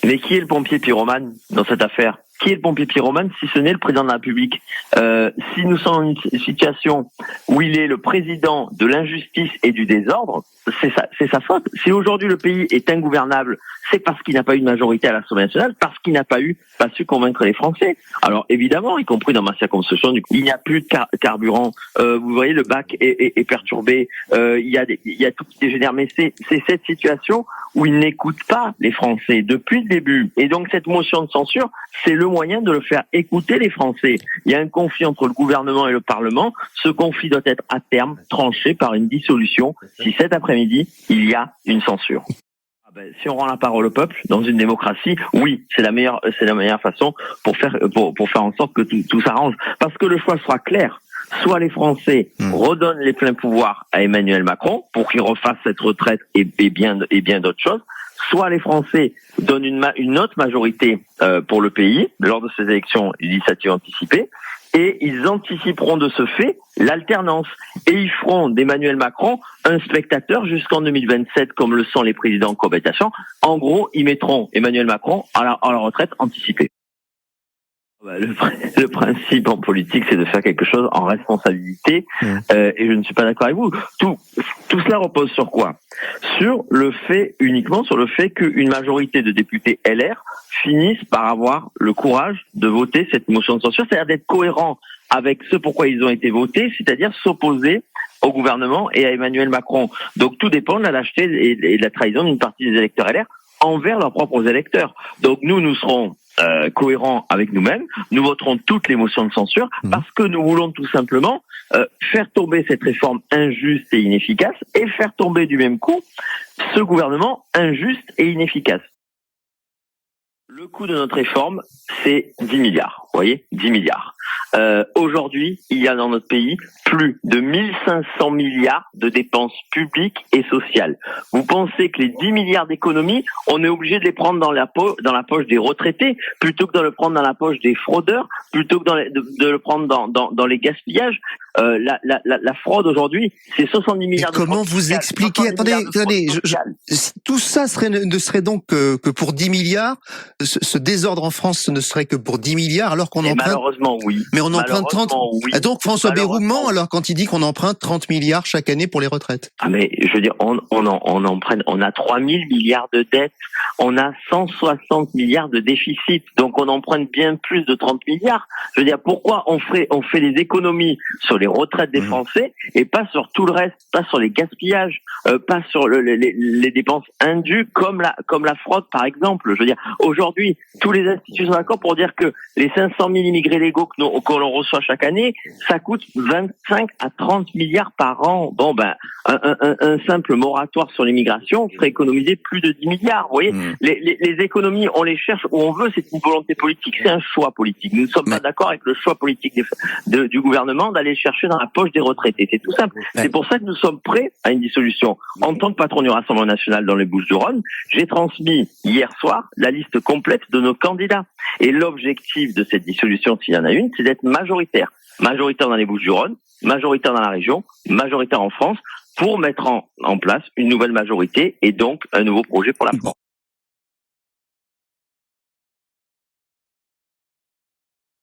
Mais qui est le pompier pyromane dans cette affaire? Qui est le pompier pyromane si ce n'est le président de la République? Si nous sommes dans une situation où il est le président de l'injustice et du désordre, c'est sa faute. Si aujourd'hui le pays est ingouvernable, c'est parce qu'il n'a pas eu de majorité à l'Assemblée nationale, parce qu'il n'a pas su convaincre les Français. Alors évidemment, y compris dans ma circonscription, il n'y a plus de carburant. Vous voyez, le bac est perturbé. Il y a tout qui dégénère. Mais c'est cette situation où il n'écoute pas les Français depuis le début. Et donc cette motion de censure, c'est le moyen de le faire écouter les Français. Il y a un conflit entre le gouvernement et le Parlement. Ce conflit doit être à terme tranché par une dissolution si cet après-midi, il y a une censure. Si on rend la parole au peuple dans une démocratie, oui, c'est la meilleure façon pour faire en sorte que tout s'arrange. Parce que le choix sera clair. Soit les Français redonnent les pleins pouvoirs à Emmanuel Macron pour qu'il refasse cette retraite et bien d'autres choses. Soit les Français donnent une autre majorité pour le pays lors de ces élections législatives anticipées, et ils anticiperont de ce fait l'alternance. Et ils feront d'Emmanuel Macron un spectateur jusqu'en 2027, comme le sont les présidents en cohabitation. En gros, ils mettront Emmanuel Macron à la retraite anticipée. Le principe en politique, c'est de faire quelque chose en responsabilité, et je ne suis pas d'accord avec vous. Tout cela repose sur quoi? Uniquement sur le fait qu'une majorité de députés LR finissent par avoir le courage de voter cette motion de censure, c'est-à-dire d'être cohérents avec ce pourquoi ils ont été votés, c'est-à-dire s'opposer au gouvernement et à Emmanuel Macron. Donc tout dépend de la lâcheté et de la trahison d'une partie des électeurs LR envers leurs propres électeurs. Donc nous serons cohérents avec nous-mêmes, nous voterons toutes les motions de censure parce que nous voulons tout simplement faire tomber cette réforme injuste et inefficace et faire tomber du même coup ce gouvernement injuste et inefficace. Le coût de notre réforme, c'est 10 milliards, vous voyez, 10 milliards. Aujourd'hui, il y a dans notre pays plus de 1500 milliards de dépenses publiques et sociales. Vous pensez que les 10 milliards d'économies, on est obligé de les prendre dans la poche des retraités, plutôt que de le prendre dans la poche des fraudeurs, plutôt que de le prendre dans les gaspillages. La fraude aujourd'hui, c'est 70 milliards de fraude. Comment vous expliquez? Attendez, tout ça ne serait donc que pour 10 milliards. Ce désordre en France ne serait que pour 10 milliards, alors qu'on emprunte. Malheureusement, oui. Mais on emprunte 30. Oui. Donc François Bayrou ment alors quand il dit qu'on emprunte 30 milliards chaque année pour les retraites. Ah mais je veux dire, on emprunte, on a 3000 milliards de dettes, on a 160 milliards de déficit, donc on emprunte bien plus de 30 milliards. Je veux dire, pourquoi on fait des économies sur les retraites des Français et pas sur tout le reste, pas sur les gaspillages, pas sur les dépenses indues comme la fraude par exemple. Je veux dire, aujourd'hui, tous les instituts sont d'accord pour dire que les 500 000 immigrés légaux que l'on reçoit chaque année, ça coûte 25 à 30 milliards par an. Bon ben, un simple moratoire sur l'immigration ferait économiser plus de 10 milliards. Vous voyez, les économies, on les cherche où on veut, c'est une volonté politique, c'est un choix politique. Nous ne sommes pas d'accord avec le choix politique du gouvernement d'aller chercher dans la poche des retraités. C'est tout simple. C'est pour ça que nous sommes prêts à une dissolution. En tant que patron du Rassemblement national dans les Bouches-du-Rhône, j'ai transmis hier soir la liste complète de nos candidats. Et l'objectif de cette dissolution, s'il y en a une, c'est d'être majoritaire. Majoritaire dans les Bouches-du-Rhône, majoritaire dans la région, majoritaire en France, pour mettre en place une nouvelle majorité et donc un nouveau projet pour la France.